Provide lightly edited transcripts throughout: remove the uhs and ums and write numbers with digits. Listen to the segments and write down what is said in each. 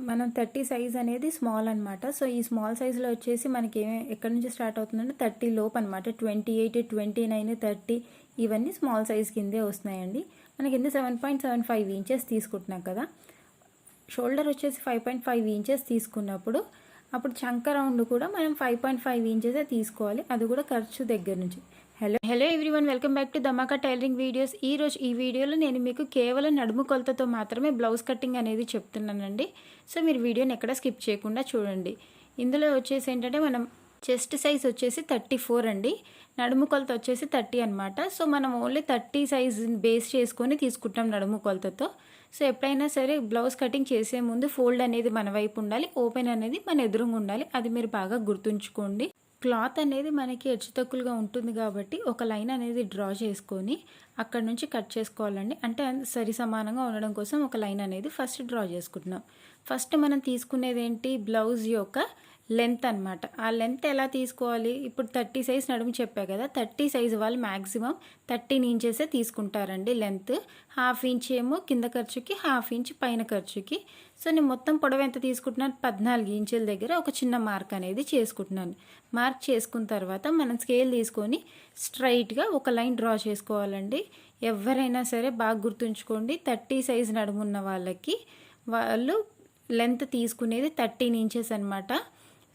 మనం 30 సైజ్ అనేది స్మాల్ అనమాట. సో, ఈ స్మాల్ సైజ్‌లో వచ్చేసి మనకి ఎక్కడి నుంచి స్టార్ట్ అవుతుందంటే 30 లోపు అనమాట. 28, 29, 30 ఇవన్నీ స్మాల్ సైజ్ కిందే వస్తున్నాయండి. మనకి కింద 7.75 ఇంచెస్ తీసుకుంటున్నాం కదా! షోల్డర్ వచ్చేసి 5.5 ఇంచెస్ తీసుకున్నప్పుడు అప్పుడు చంక రౌండ్ కూడా మనం 5.5 ఇంచెసే తీసుకోవాలి. అది కూడా ఖర్చు దగ్గర నుంచి. Hello everyone, welcome back to Dhamaka tailoring videos. ఈ వీడియోలో నేను మీకు కేవలం నడుము కొలతతో మాత్రమే బ్లౌజ్ కటింగ్ అనేది చెప్తున్నానండి. సో మీరు వీడియోని ఎక్కడ స్కిప్ చేయకుండా చూడండి. ఇందులో వచ్చేసి ఏంటంటే మనం చెస్ట్ సైజ్ వచ్చేసి 34 అండి, నడుము కొలత వచ్చేసి 30 అనమాట. సో మనం ఓన్లీ 30 సైజ్ బేస్ చేసుకొని తీసుకుంటాం నడుము కొలతతో. సో ఎప్పుడైనా సరే బ్లౌజ్ కటింగ్ చేసే ముందు ఫోల్డ్ అనేది మన వైపు ఉండాలి, ఓపెన్ అనేది మన ఎదురుగా ఉండాలి. అది మీరు బాగా గుర్తుంచుకోండి. క్లాత్ అనేది మనకి హెచ్చుతగ్గులుగా ఉంటుంది కాబట్టి ఒక లైన్ అనేది డ్రా చేసుకొని అక్కడ నుంచి కట్ చేసుకోవాలండి. అంటే సరి సమానంగా ఉండడం కోసం ఒక లైన్ అనేది ఫస్ట్ డ్రా చేసుకుంటున్నాం. ఫస్ట్ మనం తీసుకునేది ఏంటి, బ్లౌజ్ యొక్క లెంత్ అనమాట. ఆ లెంత్ ఎలా తీసుకోవాలి, ఇప్పుడు 30 సైజ్ నడుము చెప్పా కదా, 30 సైజు వాళ్ళు మ్యాక్సిమం 13 ఇంచెసే తీసుకుంటారండి లెంత్. హాఫ్ ఇంచ్ ఏమో కింద ఖర్చుకి, హాఫ్ ఇంచ్ పైన ఖర్చుకి. సో నేను మొత్తం పొడవు ఎంత తీసుకుంటున్నాను, 14 ఇంచుల దగ్గర ఒక చిన్న మార్క్ అనేది చేసుకుంటున్నాను. మార్క్ చేసుకున్న తర్వాత మనం స్కేల్ తీసుకొని స్ట్రైట్గా ఒక లైన్ డ్రా చేసుకోవాలండి. ఎవరైనా సరే బాగా గుర్తుంచుకోండి, 30 సైజు నడుమున్న వాళ్ళకి వాళ్ళు లెంత్ తీసుకునేది 13 ఇంచెస్ అనమాట.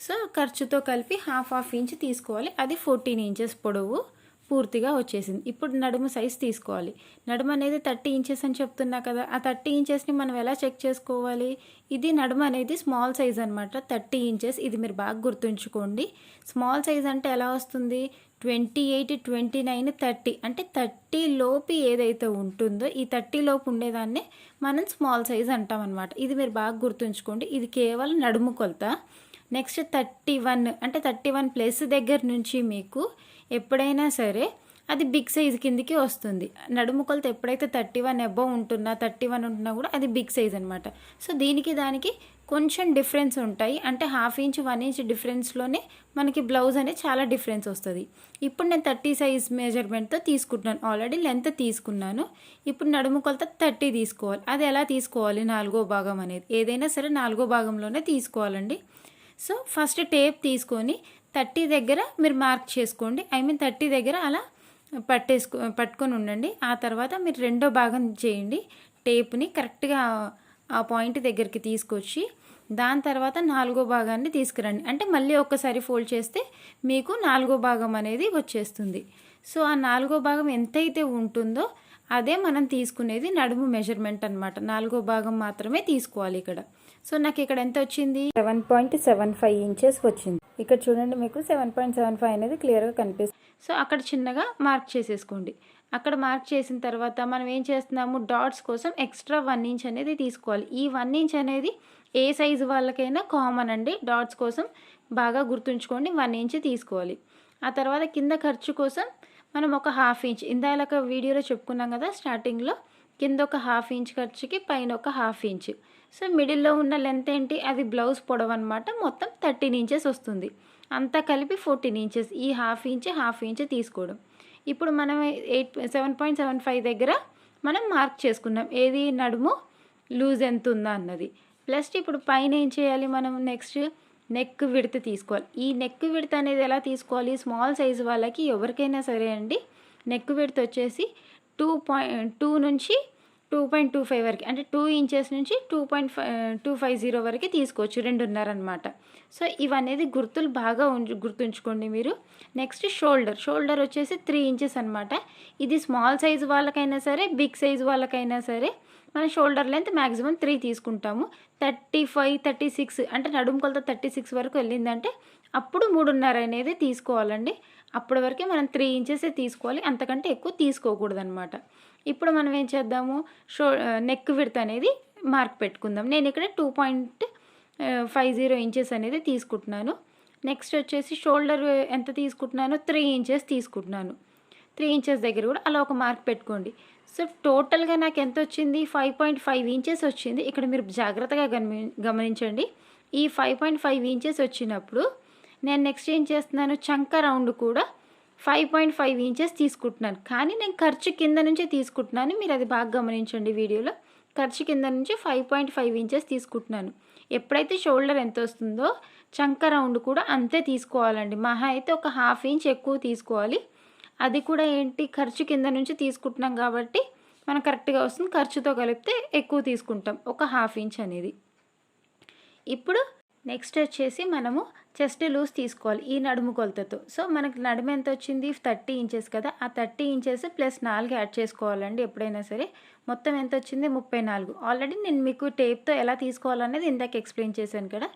సో ఖర్చుతో కలిపి హాఫ్ ఇంచ్ తీసుకోవాలి. అది 14 ఇంచెస్ పొడవు పూర్తిగా వచ్చేసింది. ఇప్పుడు నడుము సైజ్ తీసుకోవాలి. నడుము అనేది 30 ఇంచెస్ అని చెప్తున్నా కదా, ఆ 30 ఇంచెస్ని మనం ఎలా చెక్ చేసుకోవాలి, ఇది నడుము అనేది స్మాల్ సైజ్ అనమాట, 30 ఇంచెస్. ఇది మీరు బాగా గుర్తుంచుకోండి. స్మాల్ సైజ్ అంటే ఎలా వస్తుంది, 28, 29, 30 అంటే 30 లోపు ఏదైతే ఉంటుందో ఈ 30 లోపు ఉండేదాన్నే మనం స్మాల్ సైజ్ అంటాం అనమాట. ఇది మీరు బాగా గుర్తుంచుకోండి. ఇది కేవలం నడుము కొలత. నెక్స్ట్ 31 అంటే 31 ప్లస్ దగ్గర నుంచి మీకు ఎప్పుడైనా సరే అది బిగ్ సైజ్ కిందికి వస్తుంది. నడుము కొలత ఎప్పుడైతే 31 అబవ్ ఉంటున్నా, 31 ఉంటున్నా కూడా అది బిగ్ సైజ్ అనమాట. సో దానికి కొంచెం డిఫరెన్స్ ఉంటాయి. అంటే హాఫ్ ఇంచ్ 1 ఇంచ్ డిఫరెన్స్లోనే మనకి బ్లౌజ్ అనేది చాలా డిఫరెన్స్ వస్తుంది. ఇప్పుడు నేను 30 సైజ్ మెజర్మెంట్తో తీసుకుంటున్నాను. ఆల్రెడీ లెంత్ తీసుకున్నాను. ఇప్పుడు నడుము కొలత 30 తీసుకోవాలి. అది ఎలా తీసుకోవాలి, 4వ భాగం అనేది ఏదైనా సరే 4వ భాగంలోనే తీసుకోవాలండి. సో ఫస్ట్ టేప్ తీసుకొని 30 దగ్గర మీరు మార్క్ చేసుకోండి. 30 దగ్గర అలా పట్టుకొని ఉండండి. ఆ తర్వాత మీరు రెండో భాగం చేయండి. టేప్ని కరెక్ట్గా ఆ పాయింట్ దగ్గరికి తీసుకొచ్చి దాని తర్వాత 4వ భాగాన్ని తీసుకురండి. అంటే మళ్ళీ ఒక్కసారి ఫోల్డ్ చేస్తే మీకు 4వ భాగం అనేది వచ్చేస్తుంది. సో ఆ 4వ భాగం ఎంతైతే ఉంటుందో అదే మనం తీసుకునేది నడుము మెజర్మెంట్ అనమాట. 4వ భాగం మాత్రమే తీసుకోవాలి ఇక్కడ. సో నాకు ఇక్కడ ఎంత వచ్చింది, 7.75 ఇంచెస్ వచ్చింది. ఇక్కడ చూడండి, మీకు 7.75 అనేది క్లియర్గా కనిపిస్తుంది. సో అక్కడ చిన్నగా మార్క్ చేసేసుకోండి. అక్కడ మార్క్ చేసిన తర్వాత మనం ఏం చేస్తున్నాము, డాట్స్ కోసం ఎక్స్ట్రా 1 ఇంచ్ అనేది తీసుకోవాలి. ఈ 1 ఇంచ్ అనేది ఏ సైజు వాళ్ళకైనా కామన్ అండి. డాట్స్ కోసం బాగా గుర్తుంచుకోండి, 1 ఇంచ్ తీసుకోవాలి. ఆ తర్వాత కింద ఖర్చు కోసం మనం ఒక హాఫ్ ఇంచ్, ఇందాక వీడియోలో చెప్పుకున్నాం కదా స్టార్టింగ్లో, కింద ఒక హాఫ్ ఇంచ్ ఖర్చుకి పైన ఒక హాఫ్ ఇంచ్. సో మిడిల్లో ఉన్న లెంత్ ఏంటి, అది బ్లౌజ్ పొడవు అనమాట. మొత్తం 13 ఇంచెస్ వస్తుంది. అంతా కలిపి 14 ఇంచెస్. ఈ హాఫ్ ఇంచ్ తీసుకోవడం. ఇప్పుడు మనం 7.75 దగ్గర మనం మార్క్ చేసుకున్నాం, ఏది నడుము లూజ్ ఎంత ఉందా అన్నది. ప్లస్ ఇప్పుడు పైన ఏం చేయాలి, మనం నెక్స్ట్ నెక్ విడ్త్ తీసుకోవాలి. ఈ నెక్ విడ్త్ అనేది ఎలా తీసుకోవాలి, స్మాల్ సైజు వాళ్ళకి ఎవరికైనా సరే అండి, నెక్ విడ్త్ వచ్చేసి 2 నుంచి 2.25 వరకు, అంటే 2 ఇంచెస్ నుంచి 2.250 వరకు తీసుకోవచ్చు, 2.5 అనమాట. సో ఇవనేది గుర్తులు బాగా గుర్తుంచుకోండి మీరు. నెక్స్ట్ షోల్డర్ వచ్చేసి 3 ఇంచెస్ అనమాట. ఇది స్మాల్ సైజు వాళ్ళకైనా సరే, బిగ్ సైజు వాళ్ళకైనా సరే మన షోల్డర్ లెంత్ మ్యాక్సిమం 3 తీసుకుంటాము. 35, 36 అంటే నడుము కొలత 36 వరకు వెళ్ళిందంటే అప్పుడు 3.5 అనేది తీసుకోవాలండి. అప్పటి వరకే మనం 3 ఇంచెసే తీసుకోవాలి, అంతకంటే ఎక్కువ తీసుకోకూడదు అనమాట. ఇప్పుడు మనం ఏం చేద్దాము, నెక్ విడ్త్ అనేది మార్క్ పెట్టుకుందాం. నేను ఇక్కడ 2.50 ఇంచెస్ అనేది తీసుకుంటున్నాను. నెక్స్ట్ వచ్చేసి షోల్డర్ ఎంత తీసుకుంటున్నాను, 3 ఇంచెస్ తీసుకుంటున్నాను. 3 ఇంచెస్ దగ్గర కూడా అలా ఒక మార్క్ పెట్టుకోండి. సో టోటల్గా నాకు ఎంత వచ్చింది, 5.5 ఇంచెస్ వచ్చింది. ఇక్కడ మీరు జాగ్రత్తగా గమనించండి. ఈ 5.5 ఇంచెస్ వచ్చినప్పుడు నేను నెక్స్ట్ ఏం చేస్తున్నాను, చంక రౌండ్ కూడా 5.5 ఇంచెస్ తీసుకుంటున్నాను. కానీ నేను ఖర్చు కింద నుంచే తీసుకుంటున్నాను. మీరు అది బాగా గమనించండి వీడియోలో. ఖర్చు కింద నుంచి 5.5 ఇంచెస్ తీసుకుంటున్నాను. ఎప్పుడైతే షోల్డర్ ఎంత వస్తుందో చంక రౌండ్ కూడా అంతే తీసుకోవాలండి. మహా అయితే ఒక 1/2 ఇంచ్ ఎక్కువ తీసుకోవాలి. అది కూడా ఏంటి, ఖర్చు కింద నుంచి తీసుకుంటున్నాం కాబట్టి మనకు కరెక్ట్గా వస్తుంది. ఖర్చుతో కలిపితే ఎక్కువ తీసుకుంటాం, ఒక 1/2 ఇంచ్ అనేది. ఇప్పుడు నెక్స్ట్ వచ్చేసి మనము చెస్ట్ లూజ్ తీసుకోవాలి ఈ నడుము కొలతతో. సో మనకి నడుము ఎంత వచ్చింది, 30 ఇంచెస్ కదా, ఆ 30 ఇంచెస్ ప్లస్ 4 యాడ్ చేసుకోవాలండి ఎప్పుడైనా సరే. మొత్తం ఎంత వచ్చింది, 34. ఆల్రెడీ నేను మీకు టేప్తో ఎలా తీసుకోవాలనేది ఇందాక ఎక్స్ప్లెయిన్ చేశాను కదా.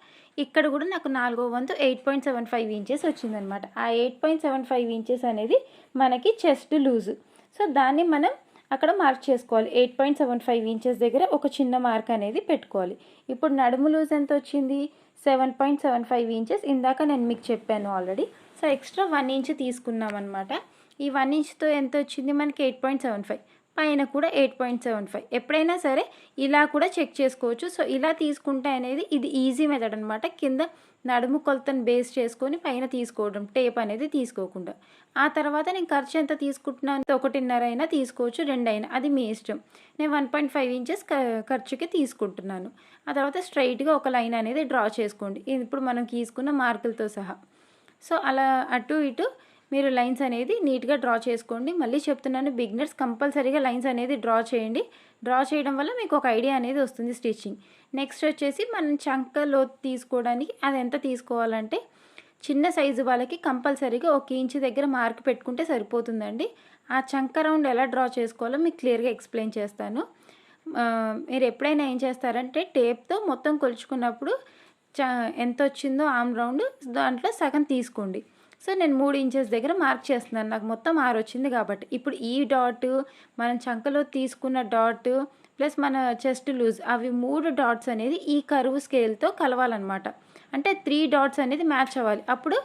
ఇక్కడ కూడా నాకు 4వ వంతు 8.75 ఇంచెస్ వచ్చిందనమాట. ఆ 8.75 ఇంచెస్ అనేది మనకి చెస్ట్ లూజ్. సో దాన్ని మనం అక్కడ మార్క్ చేసుకోవాలి. 8.75 ఇంచెస్ దగ్గర ఒక చిన్న మార్క్ అనేది పెట్టుకోవాలి. ఇప్పుడు నడుము లూజ్ ఎంత వచ్చింది, 7.75 ఇంచెస్. ఇందాక నేను మీకు చెప్పాను ఆల్రెడీ. సో ఎక్స్ట్రా 1 ఇంచ్ తీసుకున్నాం అనమాట. ఈ 1 ఇంచ్తో ఎంత వచ్చింది మనకి 8.75, పైన కూడా 8.75. ఎప్పుడైనా సరే ఇలా కూడా చెక్ చేసుకోవచ్చు. సో ఇలా తీసుకుంటే అనేది ఇది ఈజీ మెథడ్ అనమాట. కింద నడుము కొలతను బేస్ చేసుకొని పైన తీసుకోవడం, టేప్ అనేది తీసుకోకుండా. ఆ తర్వాత నేను ఖర్చు ఎంత తీసుకుంటున్నాను, 1.5 అయినా తీసుకోవచ్చు, 2 అయినా, అది మీ ఇష్టం. నేను 1.5 ఇంచెస్ ఖర్చుకి తీసుకుంటున్నాను. ఆ తర్వాత స్ట్రైట్గా ఒక లైన్ అనేది డ్రా చేసుకోండి, ఇప్పుడు మనం తీసుకున్న మార్కులతో సహా. సో అలా అటు ఇటు మీరు లైన్స్ అనేది నీట్గా డ్రా చేసుకోండి. మళ్ళీ చెప్తున్నాను, బిగినర్స్ కంపల్సరీగా లైన్స్ అనేది డ్రా చేయండి. డ్రా చేయడం వల్ల మీకు ఒక ఐడియా అనేది వస్తుంది స్టిచ్చింగ్. నెక్స్ట్ వచ్చేసి మనం చంక లోతు తీసుకోవడానికి అది ఎంత తీసుకోవాలంటే, చిన్న సైజు వాళ్ళకి కంపల్సరీగా 1 ఇంచ్ దగ్గర మార్క్ పెట్టుకుంటే సరిపోతుందండి. ఆ చంక రౌండ్ ఎలా డ్రా చేసుకోవాలో మీకు క్లియర్గా ఎక్స్ప్లెయిన్ చేస్తాను. మీరు ఎప్పుడైనా ఏం చేస్తారంటే, టేప్తో మొత్తం కొలుచుకున్నప్పుడు ఎంత వచ్చిందో ఆర్మ్ రౌండ్ దాంట్లో సగం తీసుకోండి. సో నేను 3 ఇంచెస్ దగ్గర మార్క్ చేస్తున్నాను, నాకు మొత్తం 6 వచ్చింది కాబట్టి. ఇప్పుడు ఈ డాట్, మనం చంకలో తీసుకున్న డాట్ ప్లస్ మన చెస్ట్ లూజ్, అవి 3 డాట్స్ అనేది ఈ కర్వ్ స్కేల్తో కలవాలన్నమాట. అంటే 3 డాట్స్ అనేది మ్యాచ్ అవ్వాలి. అప్పుడు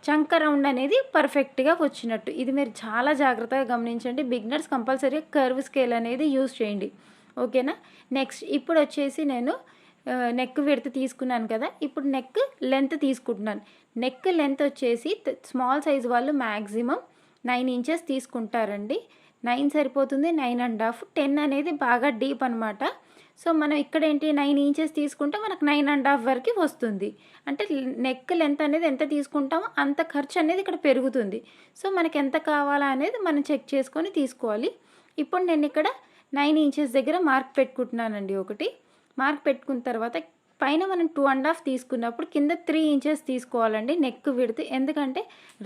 చంక రౌండ్ అనేది పర్ఫెక్ట్గా వచ్చినట్టు. ఇది మీరు చాలా జాగ్రత్తగా గమనించండి. బిగినర్స్ కంపల్సరీ కర్వ్ స్కేల్ అనేది యూజ్ చేయండి, ఓకేనా. నెక్స్ట్ ఇప్పుడు వచ్చేసి నేను నెక్ విడ్త్ తీసుకున్నాను కదా, ఇప్పుడు నెక్ లెంత్ తీసుకుంటున్నాను. నెక్ లెంత్ వచ్చేసి స్మాల్ సైజ్ వాళ్ళు మ్యాక్సిమం 9 ఇంచెస్ తీసుకుంటారండి. 9 సరిపోతుంది, 9.5. 10 అనేది బాగా డీప్ అనమాట. సో మనం ఇక్కడ ఏంటి, 9 ఇంచెస్ తీసుకుంటే మనకు 9.5 వరకు వస్తుంది. అంటే నెక్ లెంత్ అనేది ఎంత తీసుకుంటామో అంత ఖర్చు అనేది ఇక్కడ పెరుగుతుంది. సో మనకి ఎంత కావాలా అనేది మనం చెక్ చేసుకొని తీసుకోవాలి. ఇప్పుడు నేను ఇక్కడ 9 ఇంచెస్ దగ్గర మార్క్ పెట్టుకుంటున్నానండి. ఒకటి మార్క్ పెట్టుకున్న తర్వాత పైన మనం 2.5 తీసుకున్నప్పుడు కింద 3 ఇంచెస్ తీసుకోవాలండి నెక్ విడ్త్. ఎందుకంటే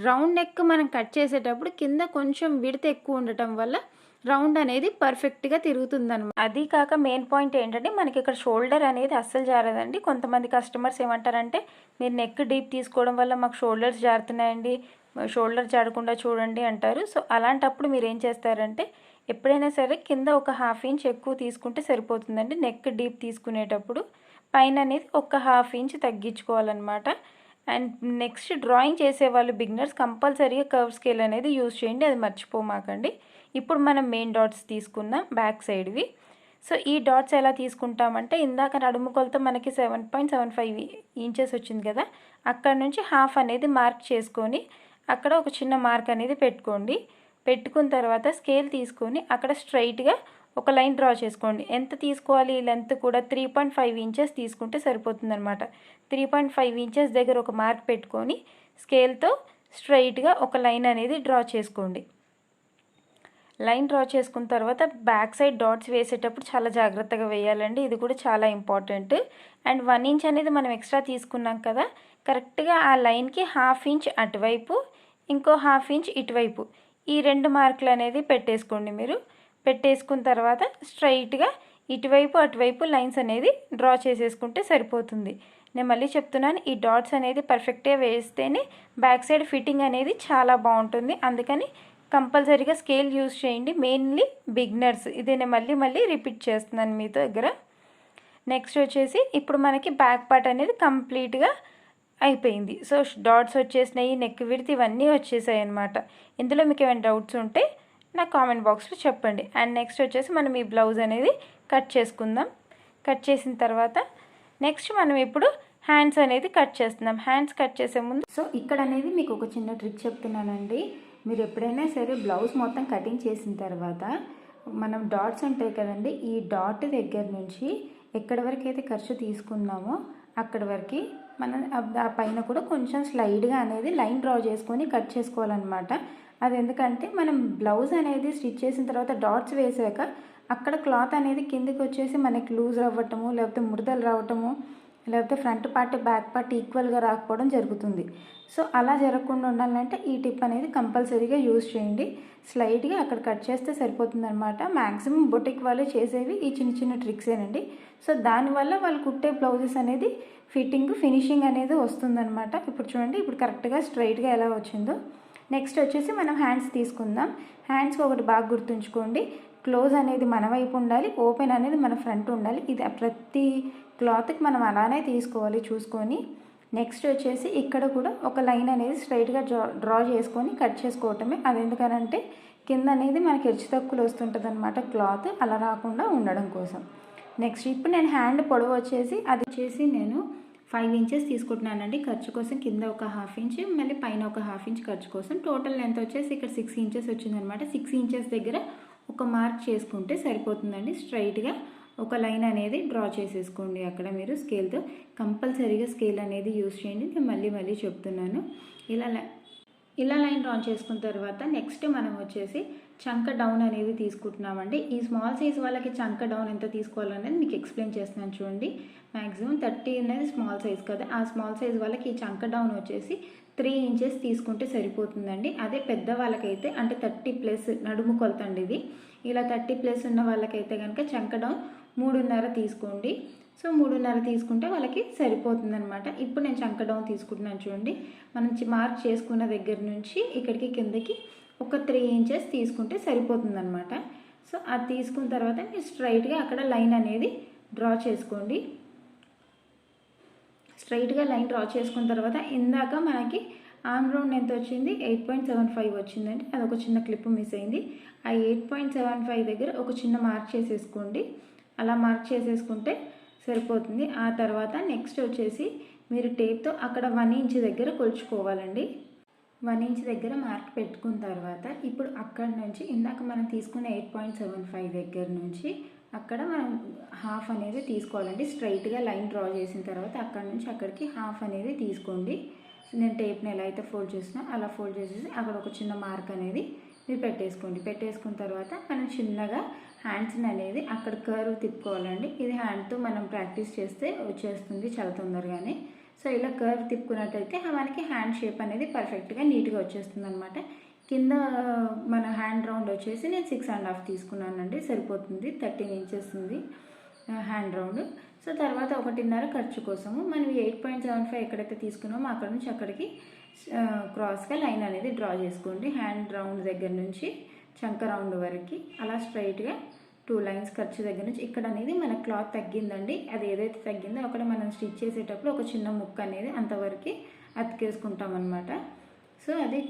రౌండ్ నెక్ మనం కట్ చేసేటప్పుడు కింద కొంచెం విడ్త్ ఎక్కువ ఉండటం వల్ల రౌండ్ అనేది పర్ఫెక్ట్గా తిరుగుతుందన్నమాట. అది కాక మెయిన్ పాయింట్ ఏంటంటే, మనకి ఇక్కడ షోల్డర్ అనేది అస్సలు జారదండి. కొంతమంది కస్టమర్స్ ఏమంటారంటే, మీరు నెక్ డీప్ తీసుకోవడం వల్ల మాకు షోల్డర్స్ జారుతున్నాయండి, షోల్డర్ జారకుండా చూడండి అంటారు. సో అలాంటప్పుడు మీరు ఏం చేస్తారంటే, ఎప్పుడైనా సరే కింద ఒక 1/2 ఇంచ్ ఎక్కువ తీసుకుంటే సరిపోతుందండి. నెక్ డీప్ తీసుకునేటప్పుడు పైన అనేది ఒక 1/2 ఇంచ్ తగ్గించుకోవాలన్నమాట. అండ్ నెక్స్ట్ డ్రాయింగ్ చేసేవాళ్ళు బిగినర్స్ కంపల్సరీగా కర్వ్ స్కేల్ అనేది యూజ్ చేయండి, అది మర్చిపోమాకండి. ఇప్పుడు మనం మెయిన్ డాట్స్ తీసుకుందాం, బ్యాక్ సైడ్వి. సో ఈ డాట్స్ ఎలా తీసుకుంటామంటే, ఇందాక నడుము కొలత మనకి 7.75 ఇంచెస్ వచ్చింది కదా, అక్కడ నుంచి 1/2 అనేది మార్క్ చేసుకొని అక్కడ ఒక చిన్న మార్క్ అనేది పెట్టుకోండి. పెట్టుకున్న తర్వాత స్కేల్ తీసుకొని అక్కడ స్ట్రైట్గా ఒక లైన్ డ్రా చేసుకోండి. ఎంత తీసుకోవాలి, లెంత్ కూడా 3.5 ఇంచెస్ తీసుకుంటే సరిపోతుంది అనమాట. 3.5 ఇంచెస్ దగ్గర ఒక మార్క్ పెట్టుకొని స్కేల్తో స్ట్రైట్గా ఒక లైన్ అనేది డ్రా చేసుకోండి. లైన్ డ్రా చేసుకున్న తర్వాత బ్యాక్ సైడ్ డాట్స్ వేసేటప్పుడు చాలా జాగ్రత్తగా వేయాలండి, ఇది కూడా చాలా ఇంపార్టెంట్. అండ్ 1 ఇంచ్ అనేది మనం ఎక్స్ట్రా తీసుకున్నాం కదా, కరెక్ట్గా ఆ లైన్కి 1/2 ఇంచ్ అటువైపు, ఇంకో 1/2 ఇంచ్ ఇటువైపు, ఈ 2 మార్కులు అనేది పెట్టేసుకోండి. మీరు పెట్టేసుకున్న తర్వాత స్ట్రైట్గా ఇటువైపు అటువైపు లైన్స్ అనేది డ్రా చేసేసుకుంటే సరిపోతుంది. నేను మళ్ళీ చెప్తున్నాను, ఈ డాట్స్ అనేది పర్ఫెక్ట్గా వేస్తేనే బ్యాక్ సైడ్ ఫిట్టింగ్ అనేది చాలా బాగుంటుంది. అందుకని కంపల్సరీగా స్కేల్ యూజ్ చేయండి, మెయిన్లీ బిగినర్స్. ఇది నేను మళ్ళీ రిపీట్ చేస్తున్నాను మీతో దగ్గర. నెక్స్ట్ వచ్చేసి ఇప్పుడు మనకి బ్యాక్ పార్ట్ అనేది కంప్లీట్గా అయిపోయింది. సో డాట్స్ వచ్చేసినాయి, నెక్ విడ్త్ ఇవన్నీ వచ్చేసాయి అనమాట. ఇందులో మీకు ఏమైనా డౌట్స్ ఉంటే నా కామెంట్ బాక్స్లో చెప్పండి. అండ్ నెక్స్ట్ వచ్చేసి మనం ఈ బ్లౌజ్ అనేది కట్ చేసుకుందాం. కట్ చేసిన తర్వాత నెక్స్ట్ మనం ఇప్పుడు హ్యాండ్స్ అనేది కట్ చేస్తున్నాం. హ్యాండ్స్ కట్ చేసే ముందు సో ఇక్కడ అనేది మీకు ఒక చిన్న ట్రిక్ చెప్తున్నానండి. మీరు ఎప్పుడైనా సరే బ్లౌజ్ మొత్తం కటింగ్ చేసిన తర్వాత మనం డాట్స్ ఉంటాయి కదండి, ఈ డాట్ దగ్గర నుంచి ఎక్కడి వరకు అయితే ఖర్చు తీసుకున్నామో అక్కడి వరకు మనం ఆ పైన కూడా కొంచెం స్లైడ్గా అనేది లైన్ డ్రా చేసుకొని కట్ చేసుకోవాలన్నమాట. అది ఎందుకంటే మనం బ్లౌజ్ అనేది స్టిచ్ చేసిన తర్వాత డాట్స్ వేసాక అక్కడ క్లాత్ అనేది కిందికి వచ్చేసి మనకి లూజ్ అవ్వటము, లేకపోతే ముడతలు రావటము, లేకపోతే ఫ్రంట్ పార్ట్ బ్యాక్ పార్ట్ ఈక్వల్గా రాకపోవడం జరుగుతుంది. సో అలా జరగకుండా ఉండాలంటే ఈ టిప్ అనేది కంపల్సరీగా యూజ్ చేయండి. స్లైడ్గా అక్కడ కట్ చేస్తే సరిపోతుంది అనమాట. మ్యాక్సిమం బొటిక్ వాళ్ళే చేసేవి ఈ చిన్న చిన్న ట్రిక్సేనండి. సో దానివల్ల వాళ్ళు కుట్టే బ్లౌజెస్ అనేది ఫినిషింగ్ అనేది వస్తుందన్నమాట. ఇప్పుడు చూడండి, ఇప్పుడు కరెక్ట్గా స్ట్రైట్గా ఎలా వచ్చిందో. నెక్స్ట్ వచ్చేసి మనం హ్యాండ్స్ తీసుకుందాం. హ్యాండ్స్కి ఒకటి బాగా గుర్తుంచుకోండి, క్లోజ్ అనేది మన వైపు ఉండాలి, ఓపెన్ అనేది మన ఫ్రంట్ ఉండాలి. ఇది ప్రతి క్లాత్కి మనం అలానే తీసుకోవాలి చూసుకొని. నెక్స్ట్ వచ్చేసి ఇక్కడ కూడా ఒక లైన్ అనేది స్ట్రైట్గా డ్రా చేసుకొని కట్ చేసుకోవటమే. అది ఎందుకనంటే కింద అనేది మనకి హెచ్చు తక్కువలు వస్తుంటుంది అనమాట, క్లాత్ అలా రాకుండా ఉండడం కోసం. నెక్స్ట్ ఇప్పుడు నేను హ్యాండ్ పొడవు వచ్చేసి నేను 5 ఇంచెస్ తీసుకుంటున్నానండి ఖర్చు కోసం. కింద ఒక 1/2 ఇంచ్, మళ్ళీ పైన ఒక 1/2 ఇంచ్ ఖర్చు కోసం. టోటల్ లెంత్ వచ్చేసి ఇక్కడ 6 ఇంచెస్ వచ్చిందనమాట. 6 ఇంచెస్ దగ్గర ఒక మార్క్ చేసుకుంటే సరిపోతుందండి. స్ట్రైట్గా ఒక లైన్ అనేది డ్రా చేసేసుకోండి. అక్కడ మీరు స్కేల్తో కంపల్సరీగా స్కేల్ అనేది యూజ్ చేయండి. నేను మళ్ళీ చెప్తున్నాను. ఇలా లైన్ డ్రా చేసుకున్న తర్వాత నెక్స్ట్ మనం వచ్చేసి చంక డౌన్ అనేది తీసుకుంటున్నామండి. ఈ స్మాల్ సైజ్ వాళ్ళకి చంక డౌన్ ఎంత తీసుకోవాలనేది మీకు ఎక్స్ప్లెయిన్ చేస్తున్నాను చూడండి. మ్యాక్సిమం 30 అనేది స్మాల్ సైజ్ కదా, ఆ స్మాల్ సైజ్ వాళ్ళకి ఈ చంక డౌన్ వచ్చేసి 3 ఇంచెస్ తీసుకుంటే సరిపోతుందండి. అదే పెద్ద వాళ్ళకైతే అంటే 30+ నడుము కొలత అండి ఇది. ఇలా 30+ ఉన్న వాళ్ళకైతే కనుక చంక డౌన్ 3.5 తీసుకోండి. సో 3.5 తీసుకుంటే వాళ్ళకి సరిపోతుందన్నమాట. ఇప్పుడు నేను చంక డౌన్ తీసుకుంటున్నాను చూడండి. మనం మార్క్ చేసుకున్న దగ్గర నుంచి ఇక్కడికి కిందకి ఒక 3 ఇంచెస్ తీసుకుంటే సరిపోతుందన్నమాట. సో అది తీసుకున్న తర్వాత మీరు స్ట్రైట్గా అక్కడ లైన్ అనేది డ్రా చేసుకోండి. స్ట్రైట్గా లైన్ డ్రా చేసుకున్న తర్వాత ఇందాక మనకి ఆర్మ్ రౌండ్ ఎంత వచ్చింది, 8.75 వచ్చిందండి. అదొక చిన్న క్లిప్ మిస్ అయింది. ఆ 8.75 దగ్గర ఒక చిన్న మార్క్ చేసేసుకోండి. అలా మార్క్ చేసేసుకుంటే సరిపోతుంది. ఆ తర్వాత నెక్స్ట్ వచ్చేసి మీరు టేప్తో అక్కడ 1 ఇంచ్ దగ్గర కొలుచుకోవాలండి. 1 ఇంచ్ దగ్గర మార్క్ పెట్టుకున్న తర్వాత ఇప్పుడు అక్కడ నుంచి ఇందాక మనం తీసుకున్న 8.75 దగ్గర నుంచి అక్కడ మనం 1/2 అనేది తీసుకోవాలండి. స్ట్రైట్గా లైన్ డ్రా చేసిన తర్వాత అక్కడ నుంచి అక్కడికి 1/2 అనేది తీసుకోండి. నేను టేప్ని ఎలా అయితే ఫోల్డ్ చేసినా అలా ఫోల్డ్ చేసేసి అక్కడ ఒక చిన్న మార్క్ అనేది మీరు పెట్టేసుకోండి. పెట్టేసుకున్న తర్వాత మనం చిన్నగా హ్యాండ్స్ని అనేది అక్కడ కర్వ్ తిప్పుకోవాలండి. ఇది హ్యాండ్తో మనం ప్రాక్టీస్ చేస్తే వచ్చేస్తుంది చాలా తొందరగానే. సో ఇలా కర్వ్ తిప్పుకున్నట్టయితే మనకి హ్యాండ్ షేప్ అనేది పర్ఫెక్ట్గా నీట్గా వచ్చేస్తుంది అనమాట. కింద మన హ్యాండ్ రౌండ్ వచ్చేసి నేను 6.5 తీసుకున్నానండి, సరిపోతుంది. 13 ఇంచెస్ ఉంది హ్యాండ్ రౌండ్. సో తర్వాత 1.5 ఖర్చు కోసము మనం 8.75 ఎక్కడైతే తీసుకున్నామో అక్కడ నుంచి అక్కడికి క్రాస్గా లైన్ అనేది డ్రా చేసుకోండి. హ్యాండ్ రౌండ్ దగ్గర నుంచి చంక రౌండ్ వరకు అలా స్ట్రైట్గా 2 లైన్స్ ఖర్చు దగ్గర నుంచి ఇక్కడ అనేది మన క్లాత్ తగ్గిందండి. అది ఏదైతే తగ్గిందో అక్కడ మనం స్టిచ్ చేసేటప్పుడు ఒక చిన్న ముక్క అనేది అంతవరకు అతికేసుకుంటాం అనమాట. సో అది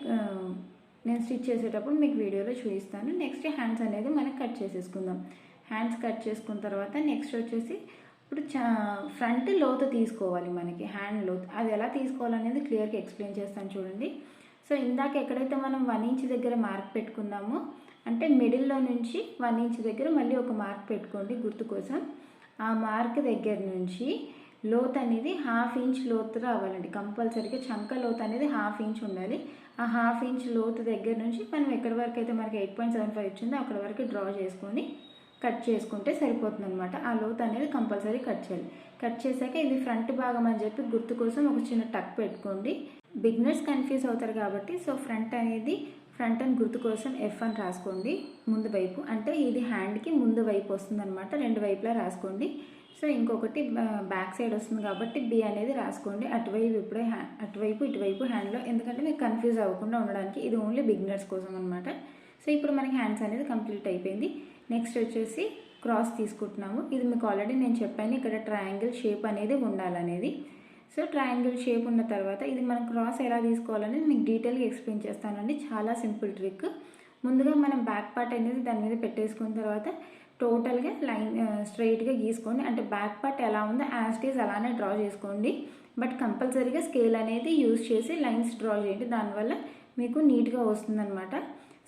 నేను స్టిచ్ చేసేటప్పుడు మీకు వీడియోలో చూపిస్తాను. నెక్స్ట్ హ్యాండ్స్ అనేది మనం కట్ చేసేసుకుందాం. హ్యాండ్స్ కట్ చేసుకున్న తర్వాత నెక్స్ట్ వచ్చేసి ఇప్పుడు ఫ్రంట్ లోతు తీసుకోవాలి మనకి, హ్యాండ్ లోతు. అది ఎలా తీసుకోవాలనేది క్లియర్గా ఎక్స్ప్లెయిన్ చేస్తాను చూడండి. సో ఇందాక ఎక్కడైతే మనం 1 ఇంచ్ దగ్గర మార్క్ పెట్టుకున్నామో అంటే మిడిల్లో నుంచి 1 ఇంచ్ దగ్గర మళ్ళీ ఒక మార్క్ పెట్టుకోండి గుర్తు కోసం. ఆ మార్క్ దగ్గర నుంచి లోత్ అనేది 1/2 ఇంచ్ లోతు రావాలండి. కంపల్సరీగా చంక లోతు అనేది 1/2 ఇంచ్ ఉండాలి. ఆ 1/2 ఇంచ్ లోతు దగ్గర నుంచి మనం ఎక్కడి వరకు అయితే మనకి 8.75 వచ్చిందో అక్కడ వరకు డ్రా చేసుకొని కట్ చేసుకుంటే సరిపోతుంది అనమాట. ఆ లోతు అనేది కంపల్సరీ కట్ చేయాలి. కట్ చేశాక ఇది ఫ్రంట్ భాగం అని చెప్పి గుర్తు కోసం ఒక చిన్న టక్ పెట్టుకోండి. బిగినర్స్ కన్ఫ్యూజ్ అవుతారు కాబట్టి సో ఫ్రంట్ అని గుర్తు కోసం F అని రాసుకోండి ముందు వైపు. అంటే ఇది హ్యాండ్కి ముందు వైపు వస్తుంది అనమాట, 2 వైపులా రాసుకోండి. సో ఇంకొకటి బ్యాక్ సైడ్ వస్తుంది కాబట్టి B అనేది రాసుకోండి. అటువైపు ఇటువైపు హ్యాండ్లో, ఎందుకంటే మీకు కన్ఫ్యూజ్ అవ్వకుండా ఉండడానికి. ఇది ఓన్లీ బిగినర్స్ కోసం అనమాట. సో ఇప్పుడు మనకి హ్యాండ్స్ అనేది కంప్లీట్ అయిపోయింది. నెక్స్ట్ వచ్చేసి క్రాస్ తీసుకుంటున్నాము. ఇది మీకు ఆల్రెడీ నేను చెప్పాను ఇక్కడ ట్రయాంగిల్ షేప్ అనేది ఉండాలనేది. సో ట్రయాంగిల్ షేప్ ఉన్న తర్వాత ఇది మనం క్రాస్ ఎలా తీసుకోవాలనేది మీకు డీటెయిల్గా ఎక్స్ప్లెయిన్ చేస్తానండి. చాలా సింపుల్ ట్రిక్. ముందుగా మనం బ్యాక్ పార్ట్ అనేది దాని మీద పెట్టేసుకున్న తర్వాత టోటల్గా లైన్ స్ట్రైట్గా గీసుకోండి. అంటే బ్యాక్ పార్ట్ ఎలా ఉందో యాజ్ ఇట్ ఈజ్ అలానే డ్రా చేసుకోండి. బట్ కంపల్సరీగా స్కేల్ అనేది యూజ్ చేసి లైన్స్ డ్రా చేయండి, దానివల్ల మీకు నీట్గా వస్తుందన్నమాట.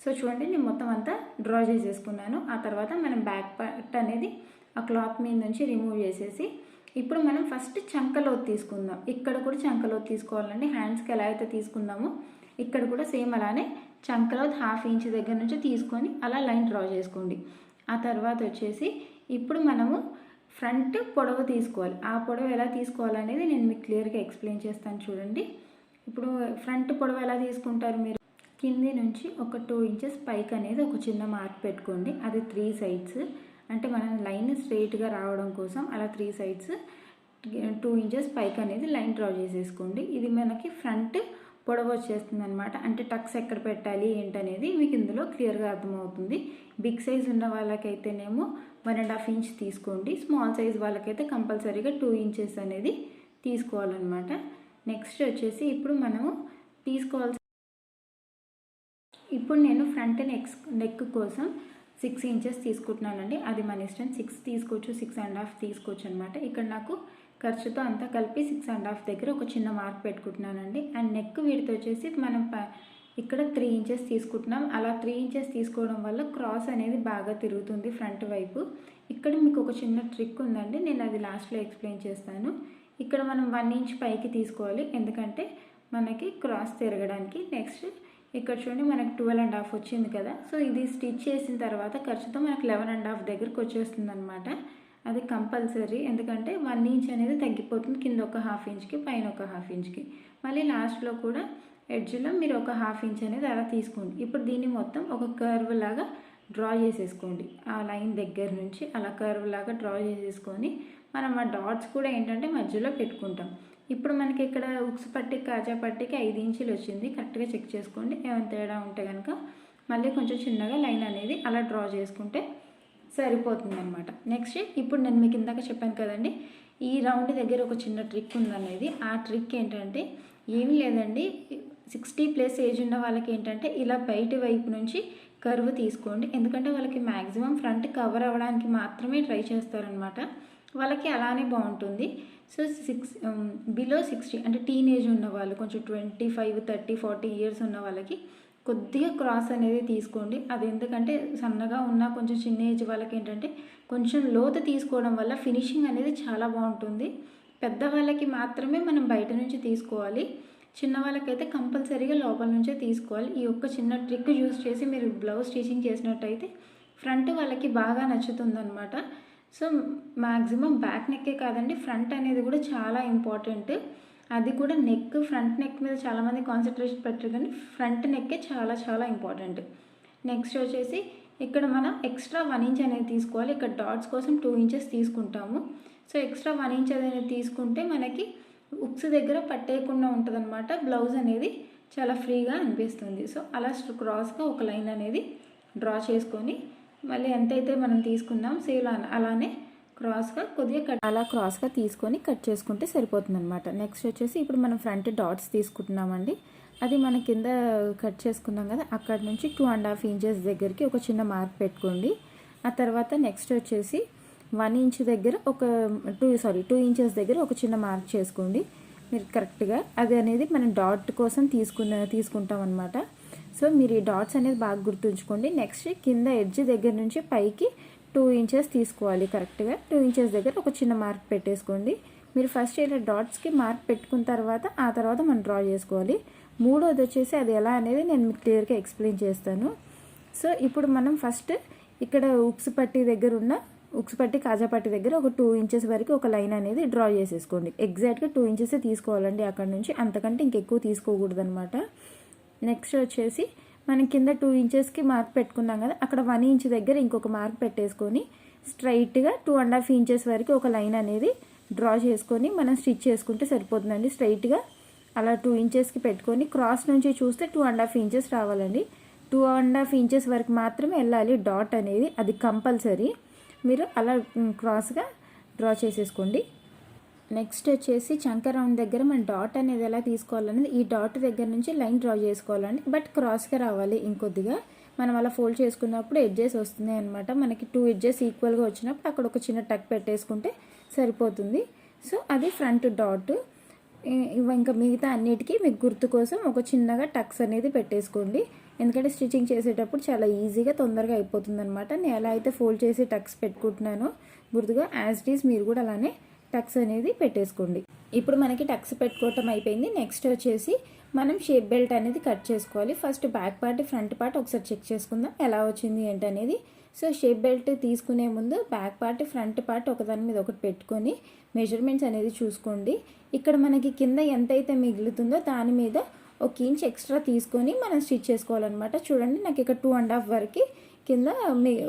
సో చూడండి నేను మొత్తం అంతా డ్రా చేసేసుకున్నాను. ఆ తర్వాత మనం బ్యాక్ పార్ట్ అనేది ఆ క్లాత్ మీద నుంచి రిమూవ్ చేసేసి ఇప్పుడు మనం ఫస్ట్ చంకలోతు తీసుకుందాం. ఇక్కడ కూడా చంకలోతు తీసుకోవాలండి. హ్యాండ్స్కి ఎలా అయితే తీసుకుందామో ఇక్కడ కూడా సేమ్ అలానే చంకలోతు 1/2 ఇంచ్ దగ్గర నుంచి తీసుకొని అలా లైన్ డ్రా చేసుకోండి. ఆ తర్వాత వచ్చేసి ఇప్పుడు మనము ఫ్రంట్ పొడవు తీసుకోవాలి. ఆ పొడవు ఎలా తీసుకోవాలనేది నేను మీకు క్లియర్గా ఎక్స్ప్లెయిన్ చేస్తాను చూడండి. ఇప్పుడు ఫ్రంట్ పొడవు ఎలా తీసుకుంటారు మీరు? కింది నుంచి ఒక 2 ఇంచెస్ పైకి అనేది ఒక చిన్న మార్క్ పెట్టుకోండి. అది 3 సైడ్స్, అంటే మనం లైన్ స్ట్రైట్గా రావడం కోసం అలా 3 సైడ్స్ 2 ఇంచెస్ పైకి అనేది లైన్ డ్రా చేసేసుకోండి. ఇది మనకి ఫ్రంట్ పొడవు వచ్చేస్తుంది అనమాట. అంటే టక్స్ ఎక్కడ పెట్టాలి ఏంటనేది మీకు ఇందులో క్లియర్గా అర్థమవుతుంది. బిగ్ సైజ్ ఉన్న వాళ్ళకైతేనేమో 1.5 ఇంచ్ తీసుకోండి. స్మాల్ సైజ్ వాళ్ళకైతే కంపల్సరీగా 2 ఇంచెస్ అనేది తీసుకోవాలన్నమాట. నెక్స్ట్ వచ్చేసి ఇప్పుడు మనము ఇప్పుడు నేను ఫ్రంట్ నెక్ కోసం 6 ఇంచెస్ తీసుకుంటున్నానండి. అది మన ఇష్టం. 6 తీసుకోవచ్చు, 6.5 తీసుకోవచ్చు అనమాట. ఇక్కడ నాకు ఖర్చుతో అంతా కలిపి 6.5 దగ్గర ఒక చిన్న మార్క్ పెట్టుకుంటున్నానండి. అండ్ నెక్ విడ్త్ వచ్చేసి మనం ఇక్కడ 3 ఇంచెస్ తీసుకుంటున్నాం. అలా 3 ఇంచెస్ తీసుకోవడం వల్ల క్రాస్ అనేది బాగా తిరుగుతుంది ఫ్రంట్ వైపు. ఇక్కడ మీకు ఒక చిన్న ట్రిక్ ఉందండి, నేను అది లాస్ట్లో ఎక్స్ప్లెయిన్ చేస్తాను. ఇక్కడ మనం 1 ఇంచ్ పైకి తీసుకోవాలి, ఎందుకంటే మనకి క్రాస్ తిరగడానికి. నెక్స్ట్ ఇక్కడ చూడండి మనకు 12.5 వచ్చింది కదా. సో ఇది స్టిచ్ చేసిన తర్వాత ఖర్చుతో మనకు 11.5 దగ్గరకు వచ్చేస్తుంది అనమాట. అది కంపల్సరీ, ఎందుకంటే 1 ఇంచ్ అనేది తగ్గిపోతుంది. కింద ఒక 1/2 ఇంచ్కి, పైన ఒక 1/2 ఇంచ్కి. మళ్ళీ లాస్ట్లో కూడా ఎడ్జ్లో మీరు ఒక 1/2 ఇంచ్ అనేది అలా తీసుకోండి. ఇప్పుడు దీన్ని మొత్తం ఒక కర్వ్ లాగా డ్రా చేసేసుకోండి. ఆ లైన్ దగ్గర నుంచి అలా కర్వ్ లాగా డ్రా చేసేసుకొని మనం ఆ డాట్స్ కూడా ఏంటంటే మధ్యలో పెట్టుకుంటాం. ఇప్పుడు మనకి ఇక్కడ ఉక్స్ పట్టి కాజా పట్టికి 5 ఇంచులు వచ్చింది. కరెక్ట్గా చెక్ చేసుకోండి. ఏమైనా తేడా ఉంటే కనుక మళ్ళీ కొంచెం చిన్నగా లైన్ అనేది అలా డ్రా చేసుకుంటే సరిపోతుంది అనమాట. నెక్స్ట్ ఇప్పుడు నేను మీకు ఇందాక చెప్పాను కదండి, ఈ రౌండ్ దగ్గర ఒక చిన్న ట్రిక్ ఉందనేది. ఆ ట్రిక్ ఏంటంటే ఏమీ లేదండి, 60+ ఏజ్ ఉన్న వాళ్ళకి ఏంటంటే ఇలా బయట వైపు నుంచి కర్వ్ తీసుకోండి. ఎందుకంటే వాళ్ళకి మ్యాక్సిమం ఫ్రంట్ కవర్ అవ్వడానికి మాత్రమే ట్రై చేస్తారనమాట. వాళ్ళకి అలానే బాగుంటుంది. సో బిలో 60 అంటే టీనేజ్ ఉన్న వాళ్ళు, కొంచెం 25, 30, 40 ఇయర్స్ ఉన్న వాళ్ళకి కొద్దిగా క్రాస్ అనేది తీసుకోండి. అది ఎందుకంటే సన్నగా ఉన్న కొంచెం చిన్న ఏజ్ వాళ్ళకి ఏంటంటే కొంచెం లోతు తీసుకోవడం వల్ల ఫినిషింగ్ అనేది చాలా బాగుంటుంది. పెద్దవాళ్ళకి మాత్రమే మనం బయట నుంచి తీసుకోవాలి. చిన్న వాళ్ళకైతే కంపల్సరీగా లోపల నుంచే తీసుకోవాలి. ఈ ఒక్క చిన్న ట్రిక్ యూస్ చేసి మీరు బ్లౌజ్ స్టిచింగ్ చేసినట్టయితే ఫ్రంట్ వాళ్ళకి బాగా నచ్చుతుందన్నమాట. సో మ్యాక్సిమం బ్యాక్ నెక్కే కాదండి, ఫ్రంట్ అనేది కూడా చాలా ఇంపార్టెంట్. అది కూడా నెక్, ఫ్రంట్ నెక్ మీద చాలామంది కాన్సన్ట్రేషన్ పెట్టరు, కానీ ఫ్రంట్ నెక్కే చాలా చాలా ఇంపార్టెంట్. నెక్స్ట్ వచ్చేసి ఇక్కడ మనం ఎక్స్ట్రా 1 ఇంచ్ అనేది తీసుకోవాలి. ఇక్కడ డాట్స్ కోసం 2 ఇంచెస్ తీసుకుంటాము. సో ఎక్స్ట్రా 1 ఇంచ్ అనేది తీసుకుంటే మనకి ఉక్స్ దగ్గర పట్టేయకుండా ఉంటుంది అనమాట. బ్లౌజ్ అనేది చాలా ఫ్రీగా అనిపిస్తుంది. సో అలా క్రాస్గా ఒక లైన్ అనేది డ్రా చేసుకొని మళ్ళీ ఎంతైతే మనం తీసుకున్నాం సేమ్ అలానే క్రాస్గా కొద్దిగా అలా క్రాస్గా తీసుకొని కట్ చేసుకుంటే సరిపోతుంది అనమాట. నెక్స్ట్ వచ్చేసి ఇప్పుడు మనం ఫ్రంట్ డాట్స్ తీసుకుంటున్నామండి. అది మన కింద కట్ చేసుకున్నాం కదా, అక్కడ నుంచి 2.5 ఇంచెస్ దగ్గరికి ఒక చిన్న మార్క్ పెట్టుకోండి. ఆ తర్వాత నెక్స్ట్ వచ్చేసి 1 ఇంచ్ దగ్గర ఒక 2 ఇంచెస్ దగ్గర ఒక చిన్న మార్క్ చేసుకోండి మీరు కరెక్ట్గా. అది అనేది మనం డాట్ కోసం తీసుకుంటాం అనమాట. సో మీరు ఈ డాట్స్ అనేది బాగా గుర్తుంచుకోండి. నెక్స్ట్ కింద ఎడ్జ్ దగ్గర నుంచి పైకి 2 ఇంచెస్ తీసుకోవాలి. కరెక్ట్గా 2 ఇంచెస్ దగ్గర ఒక చిన్న మార్క్ పెట్టేసుకోండి. మీరు ఫస్ట్ ఇలా డాట్స్కి మార్క్ పెట్టుకున్న తర్వాత ఆ తర్వాత మనం డ్రా చేసుకోవాలి. మూడోది వచ్చేసి అది ఎలా అనేది నేను మీకు క్లియర్గా ఎక్స్ప్లెయిన్ చేస్తాను. సో ఇప్పుడు మనం ఫస్ట్ ఇక్కడ ఉక్స్ పట్టి దగ్గర ఉన్న ఉక్స్ పట్టి కాజా పట్టి దగ్గర ఒక 2 ఇంచెస్ వరకు ఒక లైన్ అనేది డ్రా చేసేసుకోండి. ఎగ్జాక్ట్గా 2 ఇంచెసే తీసుకోవాలండి అక్కడ నుంచి, అంతకంటే ఇంకెక్కువ తీసుకోకూడదు అనమాట. నెక్స్ట్ వచ్చేసి మనం కింద 2 ఇంచెస్కి మార్క్ పెట్టుకున్నాం కదా, అక్కడ 1 ఇంచ్ దగ్గర ఇంకొక మార్క్ పెట్టేసుకొని స్ట్రైట్గా 2.5 ఇంచెస్ వరకు ఒక లైన్ అనేది డ్రా చేసుకొని మనం స్టిచ్ చేసుకుంటే సరిపోతుందండి. స్ట్రైట్గా అలా 2 ఇంచెస్కి పెట్టుకొని క్రాస్ నుంచి చూస్తే 2.5 ఇంచెస్ రావాలండి. 2.5 ఇంచెస్ వరకు మాత్రమే వెళ్ళాలి డాట్ అనేది, అది కంపల్సరీ. మీరు అలా క్రాస్గా డ్రా చేసేసుకోండి. నెక్స్ట్ వచ్చేసి చంక రౌండ్ దగ్గర మన డాట్ అనేది ఎలా తీసుకోవాలనేది, ఈ డాట్ దగ్గర నుంచి లైన్ డ్రా చేసుకోవాలండి. బట్ క్రాస్గా రావాలి ఇంకొద్దిగా. మనం అలా ఫోల్డ్ చేసుకున్నప్పుడు ఎడ్జెస్ వస్తున్నాయి అనమాట. మనకి 2 ఎడ్జెస్ ఈక్వల్గా వచ్చినప్పుడు అక్కడ ఒక చిన్న టక్ పెట్టేసుకుంటే సరిపోతుంది. సో అది ఫ్రంట్ డాట్. ఇంకా మిగతా అన్నిటికీ మీకు గుర్తు కోసం ఒక చిన్నగా టక్స్ అనేది పెట్టేసుకోండి. ఎందుకంటే స్టిచ్చింగ్ చేసేటప్పుడు చాలా ఈజీగా తొందరగా అయిపోతుంది అనమాట. నేను ఎలా అయితే ఫోల్డ్ చేసి టక్స్ పెట్టుకుంటున్నానో గుర్తుగా యాజ్ ఇట్ ఈజ్ మీరు కూడా అలానే టక్స్ అనేది పెట్టేసుకోండి. ఇప్పుడు మనకి టక్స్ పెట్టుకోవటం అయిపోయింది. నెక్స్ట్ వచ్చేసి మనం షేప్ బెల్ట్ అనేది కట్ చేసుకోవాలి. First back part front part ఒకసారి చెక్ చేసుకుందాం ఎలా వచ్చింది ఏంటనేది. సో షేప్ బెల్ట్ తీసుకునే ముందు బ్యాక్ పార్ట్ ఫ్రంట్ పార్ట్ ఒకదాని మీద ఒకటి పెట్టుకొని మెజర్మెంట్స్ అనేది చూసుకోండి. ఇక్కడ మనకి కింద ఎంతైతే మిగులుతుందో దాని మీద 1 ఇంచ్ ఎక్స్ట్రా తీసుకొని మనం స్టిచ్ చేసుకోవాలన్నమాట. చూడండి నాకు ఇక్కడ 2.5 వరకు కింద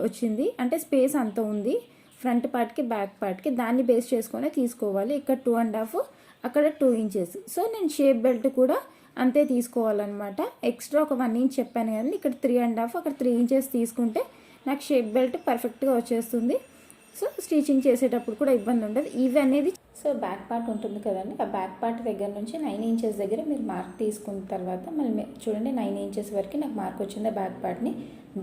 వచ్చింది, అంటే స్పేస్ అంత ఉంది ఫ్రంట్ పార్ట్కి బ్యాక్ పార్ట్కి. దాన్ని బేస్ చేసుకొని తీసుకోవాలి. ఇక్కడ 2.5, అక్కడ 2 ఇంచెస్. సో నేను షేప్ బెల్ట్ కూడా అంతే తీసుకోవాలన్నమాట. ఎక్స్ట్రా ఒక 1 ఇంచ్ చెప్పాను కానీ ఇక్కడ 3.5, అక్కడ 3 ఇంచెస్ తీసుకుంటే నాకు షేప్ బెల్ట్ పర్ఫెక్ట్గా వచ్చేస్తుంది. సో స్టిచింగ్ చేసేటప్పుడు కూడా ఇబ్బంది ఉండదు. ఇవి అనేది సో బ్యాక్ పార్ట్ ఉంటుంది కదండి, ఆ బ్యాక్ పార్ట్ దగ్గర నుంచి 9 ఇంచెస్ దగ్గర మీరు మార్క్ తీసుకున్న తర్వాత మళ్ళీ చూడండి 9 ఇంచెస్ వరకు నాకు మార్క్ వచ్చింది బ్యాక్ పార్ట్ని.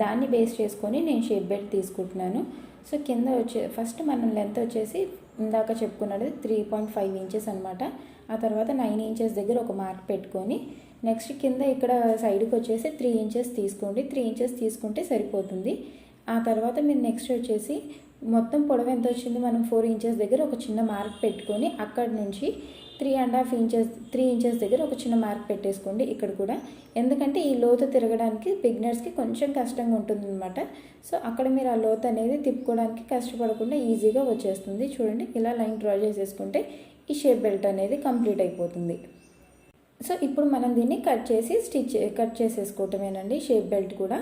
దాన్ని బేస్ చేసుకొని నేను షేప్ బెల్ట్ తీసుకుంటున్నాను. సో కింద ఫస్ట్ మనం లెంత్ వచ్చేసి ఇందాక చెప్పుకున్నది 3.5 ఇంచెస్ అనమాట. ఆ తర్వాత 9 ఇంచెస్ దగ్గర ఒక మార్క్ పెట్టుకొని నెక్స్ట్ కింద ఇక్కడ సైడ్కి వచ్చేసి 3 ఇంచెస్ తీసుకోండి. 3 ఇంచెస్ తీసుకుంటే సరిపోతుంది. ఆ తర్వాత మీరు నెక్స్ట్ వచ్చేసి మొత్తం పొడవు ఎంత వచ్చింది, మనం 4 ఇంచెస్ దగ్గర ఒక చిన్న మార్క్ పెట్టుకొని అక్కడ నుంచి 3 ఇంచెస్ దగ్గర ఒక చిన్న మార్క్ పెట్టేసుకోండి ఇక్కడ కూడా. ఎందుకంటే ఈ లోతు తిరగడానికి బిగినర్స్కి కొంచెం కష్టంగా ఉంటుంది అనమాట. సో అక్కడ మీరు ఆ లోతు అనేది తిప్పుకోవడానికి కష్టపడకుండా ఈజీగా వచ్చేస్తుంది. చూడండి ఇలా లైన్ డ్రా చేసేసుకుంటే ఈ షేప్ బెల్ట్ అనేది కంప్లీట్ అయిపోతుంది. సో ఇప్పుడు మనం దీన్ని కట్ చేసేసుకోవటమేనండి షేప్ బెల్ట్ కూడా.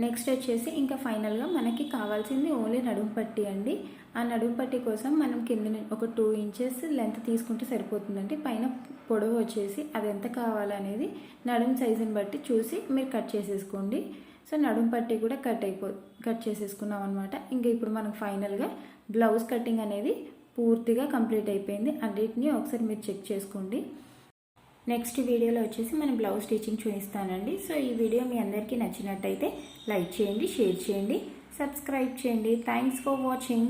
నెక్స్ట్ వచ్చేసి ఇంకా ఫైనల్గా మనకి కావాల్సింది ఓన్లీ నడుము పట్టి అండి. ఆ నడుము పట్టి కోసం మనం కింద ఒక 2 ఇంచెస్ లెంత్ తీసుకుంటే సరిపోతుందండి. పైన పొడవు వచ్చేసి అది ఎంత కావాలనేది నడుము సైజుని బట్టి చూసి మీరు కట్ చేసేసుకోండి. సో నడుము పట్టి కూడా కట్ చేసేసుకున్నాం అనమాట. ఇంకా ఇప్పుడు మనకు ఫైనల్గా బ్లౌజ్ కటింగ్ అనేది పూర్తిగా కంప్లీట్ అయిపోయింది. అన్నిటినీ ఒకసారి మీరు చెక్ చేసుకోండి. నెక్స్ట్ వీడియోలో వచ్చేసి మనం బ్లౌజ్ స్టిచ్చింగ్ చూపిస్తానండి. సో ఈ వీడియో మీ అందరికీ నచ్చినట్టయితే లైక్ చేయండి, షేర్ చేయండి, సబ్స్క్రైబ్ చేయండి. Thanks for watching.